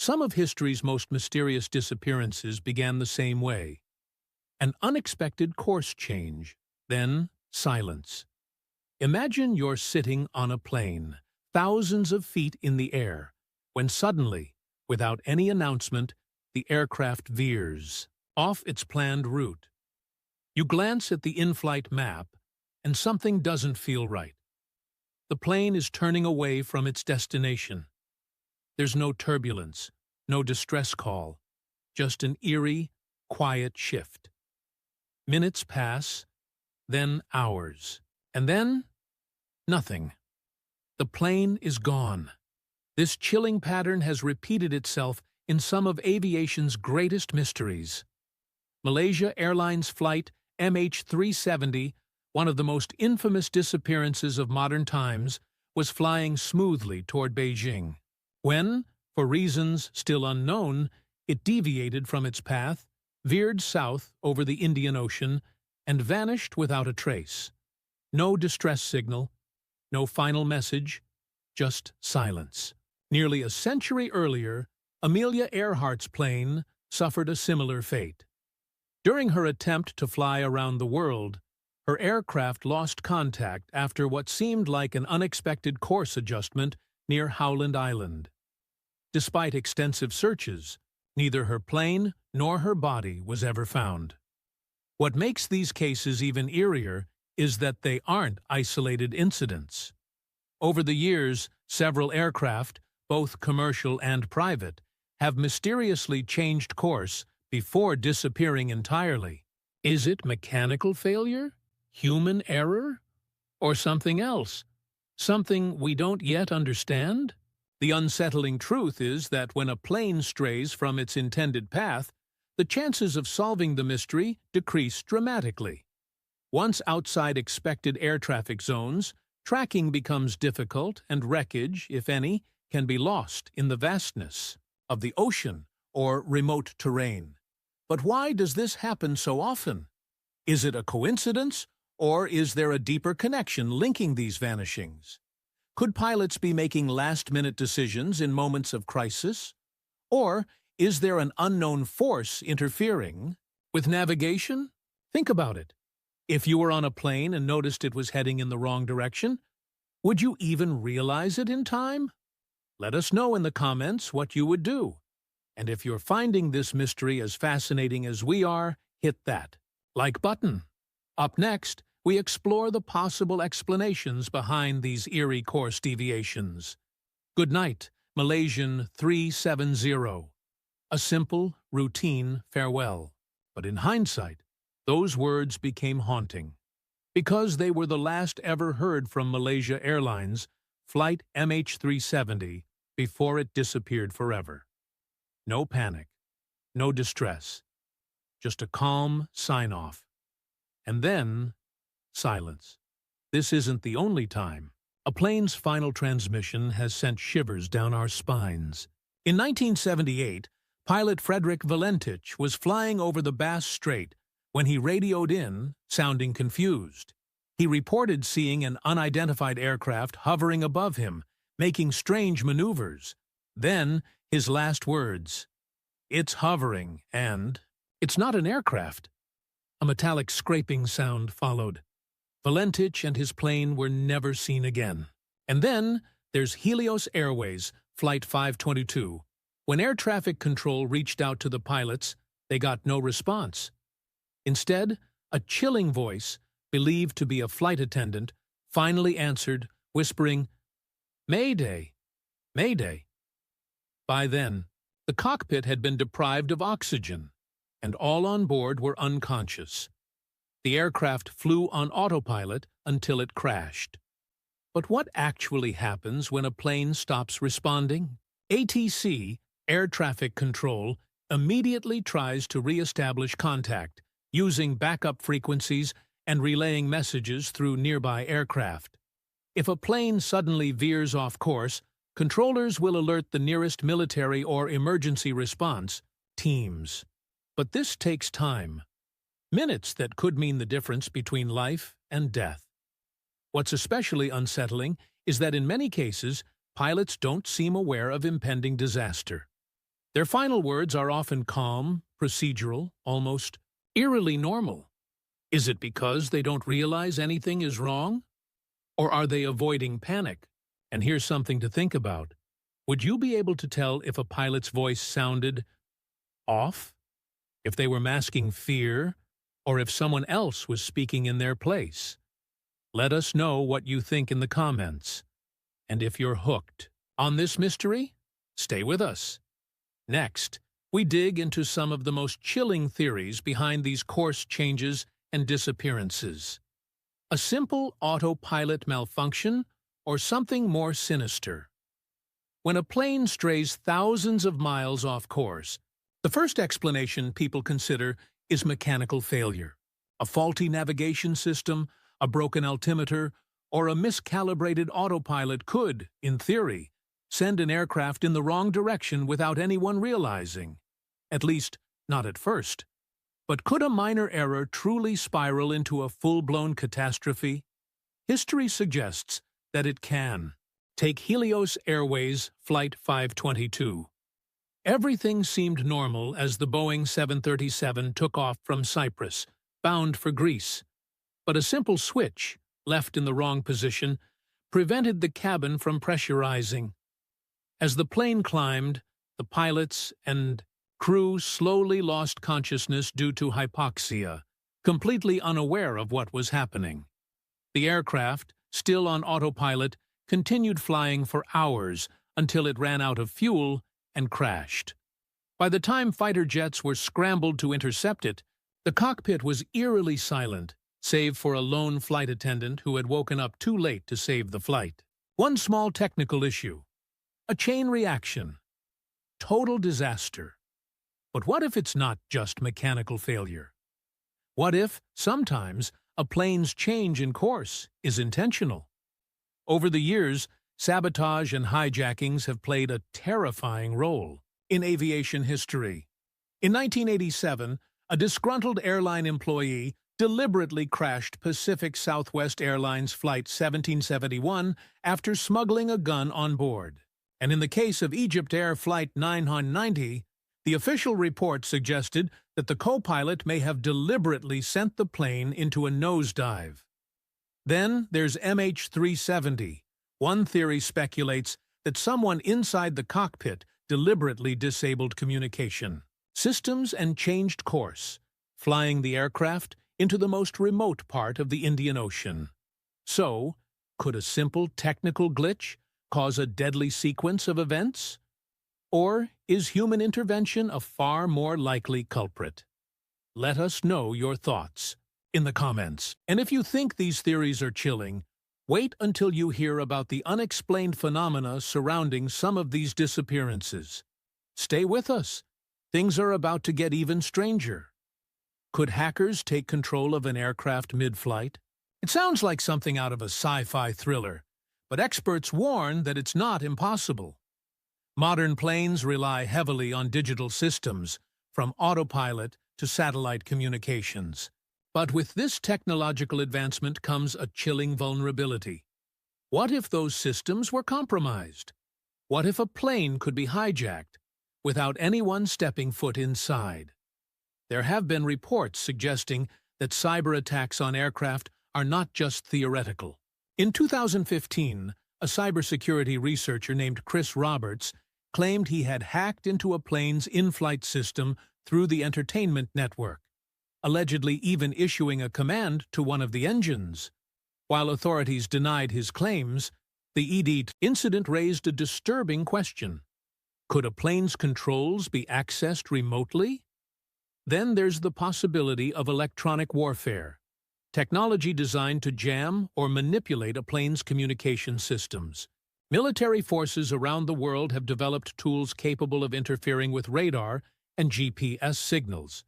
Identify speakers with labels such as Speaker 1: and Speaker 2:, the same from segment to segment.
Speaker 1: Some of history's most mysterious disappearances began the same way. An unexpected course change, then silence. Imagine you're sitting on a plane, thousands of feet in the air, when suddenly, without any announcement, the aircraft veers off its planned route. You glance at the in-flight map, and something doesn't feel right. The plane is turning away from its destination. There's no turbulence, no distress call, just an eerie, quiet shift. Minutes pass, then hours, and then nothing. The plane is gone. This chilling pattern has repeated itself in some of aviation's greatest mysteries. Malaysia Airlines flight MH370, one of the most infamous disappearances of modern times, was flying smoothly toward Beijing, when, for reasons still unknown, it deviated from its path, veered south over the Indian Ocean, and vanished without a trace. No distress signal, no final message, just silence. Nearly a century earlier, Amelia Earhart's plane suffered a similar fate. During her attempt to fly around the world, her aircraft lost contact after what seemed like an unexpected course adjustment near Howland Island. Despite extensive searches, neither her plane nor her body was ever found. What makes these cases even eerier is that they aren't isolated incidents. Over the years, several aircraft, both commercial and private, have mysteriously changed course before disappearing entirely. Is it mechanical failure, human error, or something else? Something we don't yet understand? The unsettling truth is that when a plane strays from its intended path, the chances of solving the mystery decrease dramatically. Once outside expected air traffic zones, tracking becomes difficult and wreckage, if any, can be lost in the vastness of the ocean or remote terrain. But why does this happen so often? Is it a coincidence, or is there a deeper connection linking these vanishings? Could pilots be making last-minute decisions in moments of crisis? Or is there an unknown force interfering with navigation? Think about it. If you were on a plane and noticed it was heading in the wrong direction, would you even realize it in time? Let us know in the comments what you would do. And if you're finding this mystery as fascinating as we are, hit that like button. Up next, we explore the possible explanations behind these eerie course deviations. Good night, Malaysian 370. A simple, routine farewell. But in hindsight, those words became haunting. Because they were the last ever heard from Malaysia Airlines flight MH370 before it disappeared forever. No panic, no distress, just a calm sign-off. And then, silence. This isn't the only time. A plane's final transmission has sent shivers down our spines. In 1978, pilot Frederick Valentich was flying over the Bass Strait when he radioed in, sounding confused. He reported seeing an unidentified aircraft hovering above him, making strange maneuvers. Then, his last words, "It's hovering," and "It's not an aircraft." A metallic scraping sound followed. Valentich and his plane were never seen again. And then there's Helios Airways, Flight 522. When air traffic control reached out to the pilots, they got no response. Instead, a chilling voice, believed to be a flight attendant, finally answered, whispering, "Mayday, Mayday." By then, the cockpit had been deprived of oxygen, and all on board were unconscious. The aircraft flew on autopilot until it crashed. But what actually happens when a plane stops responding? ATC, air traffic control, immediately tries to re-establish contact, using backup frequencies and relaying messages through nearby aircraft. If a plane suddenly veers off course, controllers will alert the nearest military or emergency response teams. But this takes time. Minutes that could mean the difference between life and death. What's especially unsettling is that in many cases, pilots don't seem aware of impending disaster. Their final words are often calm, procedural, almost eerily normal. Is it because they don't realize anything is wrong? Or are they avoiding panic? And here's something to think about. Would you be able to tell if a pilot's voice sounded off? If they were masking fear? Or if someone else was speaking in their place? Let us know what you think in the comments. And if you're hooked on this mystery, stay with us. Next, we dig into some of the most chilling theories behind these course changes and disappearances. A simple autopilot malfunction or something more sinister? When a plane strays thousands of miles off course, the first explanation people consider is mechanical failure. A faulty navigation system, a broken altimeter, or a miscalibrated autopilot could, in theory, send an aircraft in the wrong direction without anyone realizing. At least, not at first. But could a minor error truly spiral into a full-blown catastrophe? History suggests that it can. Take Helios Airways Flight 522. Everything seemed normal as the Boeing 737 took off from Cyprus, bound for Greece. But a simple switch, left in the wrong position, prevented the cabin from pressurizing. As the plane climbed, the pilots and crew slowly lost consciousness due to hypoxia, completely unaware of what was happening. The aircraft, still on autopilot, continued flying for hours until it ran out of fuel and crashed. By the time fighter jets were scrambled to intercept it, the cockpit was eerily silent, save for a lone flight attendant who had woken up too late to save the flight. One small technical issue. A chain reaction. Total disaster. But what if it's not just mechanical failure? What if, sometimes, a plane's change in course is intentional? Over the years, sabotage and hijackings have played a terrifying role in aviation history. In 1987, a disgruntled airline employee deliberately crashed Pacific Southwest Airlines Flight 1771 after smuggling a gun on board. And in the case of Egypt Air Flight 990, the official report suggested that the co-pilot may have deliberately sent the plane into a nosedive. Then there's MH370. One theory speculates that someone inside the cockpit deliberately disabled communication systems and changed course, flying the aircraft into the most remote part of the Indian Ocean. So, could a simple technical glitch cause a deadly sequence of events? Or is human intervention a far more likely culprit? Let us know your thoughts in the comments. And if you think these theories are chilling, wait until you hear about the unexplained phenomena surrounding some of these disappearances. Stay with us. Things are about to get even stranger. Could hackers take control of an aircraft mid-flight? It sounds like something out of a sci-fi thriller, but experts warn that it's not impossible. Modern planes rely heavily on digital systems, from autopilot to satellite communications. But with this technological advancement comes a chilling vulnerability. What if those systems were compromised? What if a plane could be hijacked without anyone stepping foot inside? There have been reports suggesting that cyber attacks on aircraft are not just theoretical. In 2015, a cybersecurity researcher named Chris Roberts claimed he had hacked into a plane's in-flight system through the entertainment network, allegedly even issuing a command to one of the engines. While authorities denied his claims, the incident raised a disturbing question. Could a plane's controls be accessed remotely? Then there's the possibility of electronic warfare, technology designed to jam or manipulate a plane's communication systems. Military forces around the world have developed tools capable of interfering with radar and GPS signals.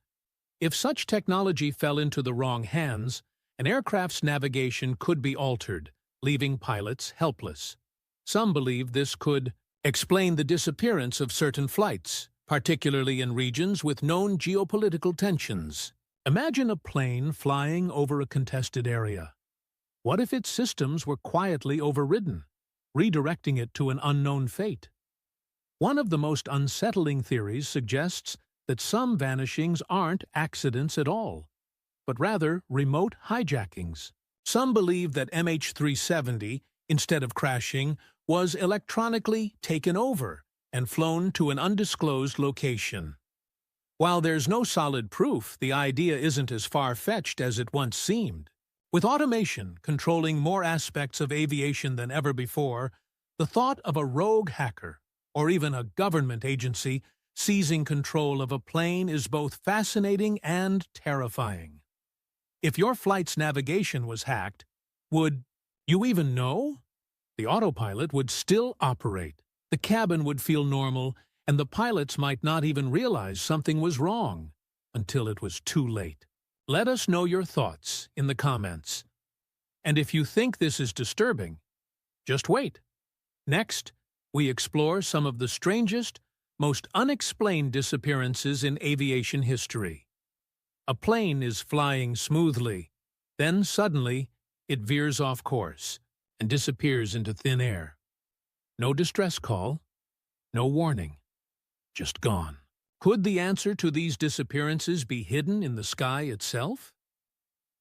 Speaker 1: If such technology fell into the wrong hands, an aircraft's navigation could be altered, leaving pilots helpless. Some believe this could explain the disappearance of certain flights, particularly in regions with known geopolitical tensions. Imagine a plane flying over a contested area. What if its systems were quietly overridden, redirecting it to an unknown fate? One of the most unsettling theories suggests that some vanishings aren't accidents at all, but rather remote hijackings. Some believe that MH370, instead of crashing, was electronically taken over and flown to an undisclosed location. While there's no solid proof, the idea isn't as far-fetched as it once seemed. With automation controlling more aspects of aviation than ever before, the thought of a rogue hacker, or even a government agency, seizing control of a plane is both fascinating and terrifying. If your flight's navigation was hacked, would you even know? The autopilot would still operate, the cabin would feel normal, and the pilots might not even realize something was wrong until it was too late. Let us know your thoughts in the comments. And if you think this is disturbing, just wait. Next, we explore some of the strangest, most unexplained disappearances in aviation history. A plane is flying smoothly, then suddenly it veers off course and disappears into thin air. No distress call, no warning, just gone. Could the answer to these disappearances be hidden in the sky itself?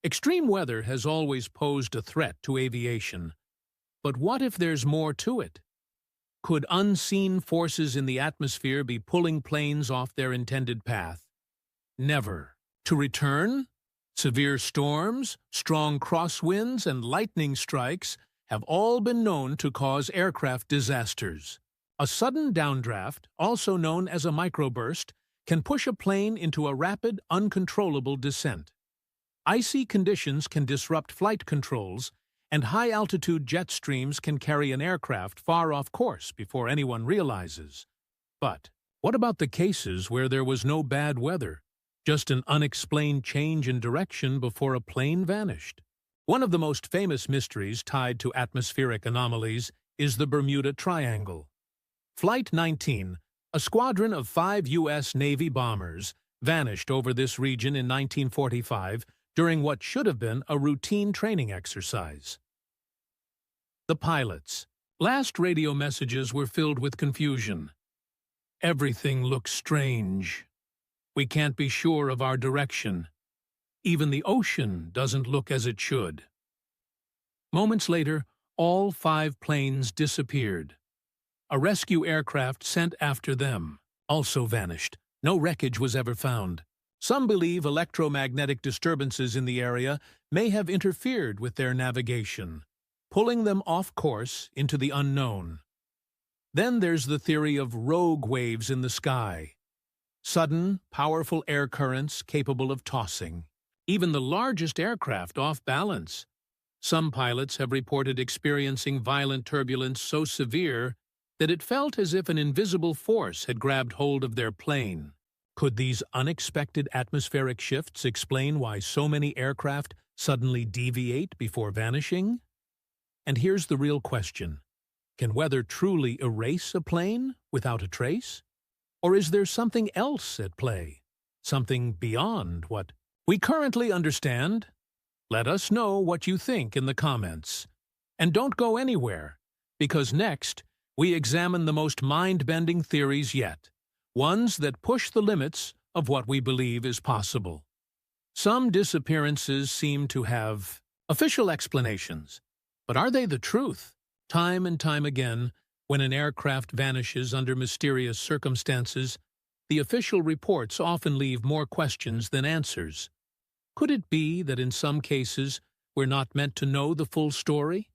Speaker 1: Extreme weather has always posed a threat to aviation, but what if there's more to it? Could unseen forces in the atmosphere be pulling planes off their intended path? Never. To return? Severe storms, strong crosswinds, and lightning strikes have all been known to cause aircraft disasters. A sudden downdraft, also known as a microburst, can push a plane into a rapid, uncontrollable descent. Icy conditions can disrupt flight controls, and high-altitude jet streams can carry an aircraft far off course before anyone realizes. But what about the cases where there was no bad weather, just an unexplained change in direction before a plane vanished? One of the most famous mysteries tied to atmospheric anomalies is the Bermuda Triangle. Flight 19, a squadron of 5 U.S. Navy bombers, vanished over this region in 1945 during what should have been a routine training exercise. The pilots. Last radio messages were filled with confusion. Everything looks strange. We can't be sure of our direction. Even the ocean doesn't look as it should. Moments later, all 5 planes disappeared. A rescue aircraft sent after them also vanished. No wreckage was ever found. Some believe electromagnetic disturbances in the area may have interfered with their navigation, pulling them off course into the unknown. Then there's the theory of rogue waves in the sky. Sudden, powerful air currents capable of tossing even the largest aircraft off balance. Some pilots have reported experiencing violent turbulence so severe that it felt as if an invisible force had grabbed hold of their plane. Could these unexpected atmospheric shifts explain why so many aircraft suddenly deviate before vanishing? And here's the real question. Can weather truly erase a plane without a trace? Or is there something else at play? Something beyond what we currently understand? Let us know what you think in the comments. And don't go anywhere, because next we examine the most mind-bending theories yet, ones that push the limits of what we believe is possible. Some disappearances seem to have official explanations, but are they the truth? Time and time again, when an aircraft vanishes under mysterious circumstances, the official reports often leave more questions than answers. Could it be that in some cases we're not meant to know the full story?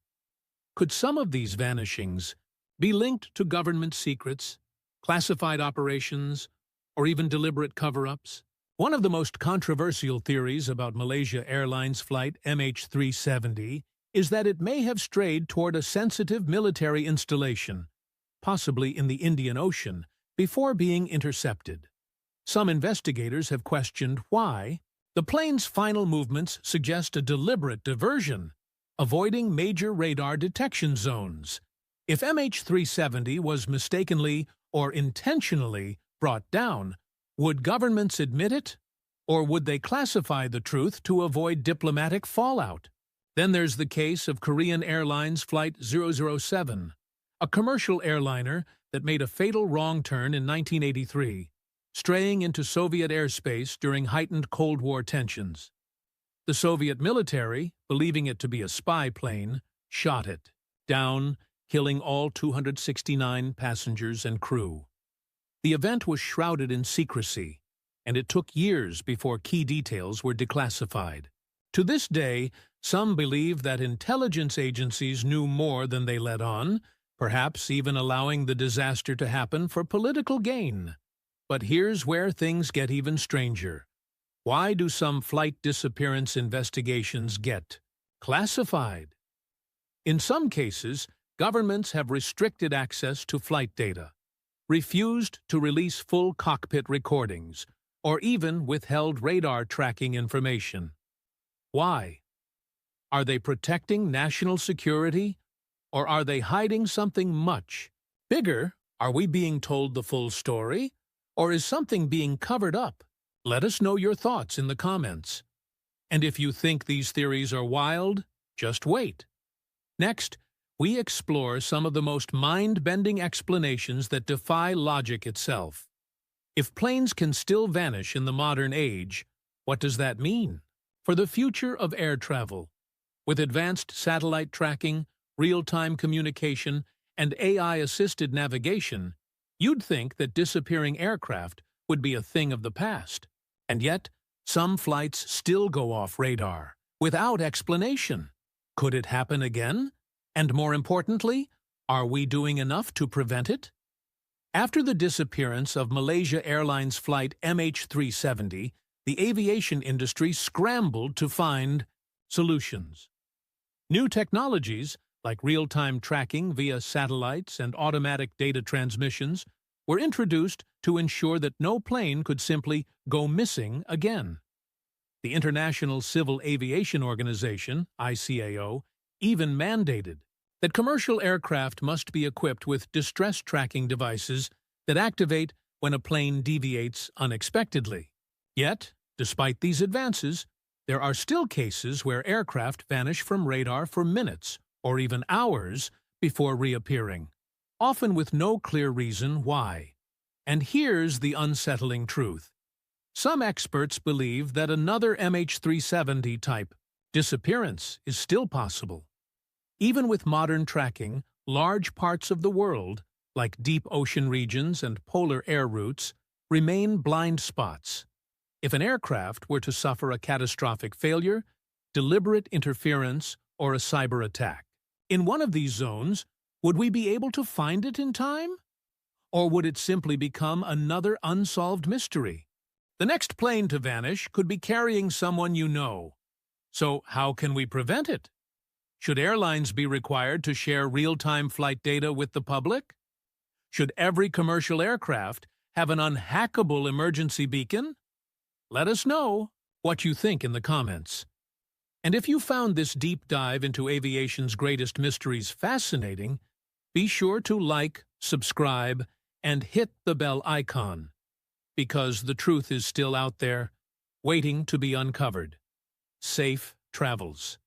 Speaker 1: Could some of these vanishings be linked to government secrets, classified operations, or even deliberate cover-ups? One of the most controversial theories about Malaysia Airlines flight MH370 is that it may have strayed toward a sensitive military installation, possibly in the Indian Ocean, before being intercepted. Some investigators have questioned why. The plane's final movements suggest a deliberate diversion, avoiding major radar detection zones. If MH370 was mistakenly or intentionally brought down, would governments admit it? Or would they classify the truth to avoid diplomatic fallout? Then there's the case of Korean Airlines Flight 007, a commercial airliner that made a fatal wrong turn in 1983, straying into Soviet airspace during heightened Cold War tensions. The Soviet military, believing it to be a spy plane, shot it down, killing all 269 passengers and crew. The event was shrouded in secrecy, and it took years before key details were declassified. To this day, some believe that intelligence agencies knew more than they let on, perhaps even allowing the disaster to happen for political gain. But here's where things get even stranger. Why do some flight disappearance investigations get classified? In some cases, governments have restricted access to flight data, refused to release full cockpit recordings, or even withheld radar tracking information. Why? Are they protecting national security, or are they hiding something much bigger? Are we being told the full story, or is something being covered up? Let us know your thoughts in the comments. And if you think these theories are wild, just wait. Next, we explore some of the most mind-bending explanations that defy logic itself. If planes can still vanish in the modern age, what does that mean for the future of air travel? With advanced satellite tracking, real-time communication, and AI-assisted navigation, you'd think that disappearing aircraft would be a thing of the past. And yet, some flights still go off radar, without explanation. Could it happen again? And more importantly, are we doing enough to prevent it? After the disappearance of Malaysia Airlines flight MH370, the aviation industry scrambled to find solutions. New technologies, like real-time tracking via satellites and automatic data transmissions, were introduced to ensure that no plane could simply go missing again. The International Civil Aviation Organization, ICAO, even mandated that commercial aircraft must be equipped with distress tracking devices that activate when a plane deviates unexpectedly. Yet, despite these advances, there are still cases where aircraft vanish from radar for minutes or even hours before reappearing, often with no clear reason why. And here's the unsettling truth. Some experts believe that another MH370 type disappearance is still possible. Even with modern tracking, large parts of the world, like deep ocean regions and polar air routes, remain blind spots. If an aircraft were to suffer a catastrophic failure, deliberate interference, or a cyber attack, in one of these zones, would we be able to find it in time? Or would it simply become another unsolved mystery? The next plane to vanish could be carrying someone you know. So how can we prevent it? Should airlines be required to share real-time flight data with the public? Should every commercial aircraft have an unhackable emergency beacon? Let us know what you think in the comments. And if you found this deep dive into aviation's greatest mysteries fascinating, be sure to like, subscribe, and hit the bell icon, because the truth is still out there, waiting to be uncovered. Safe travels.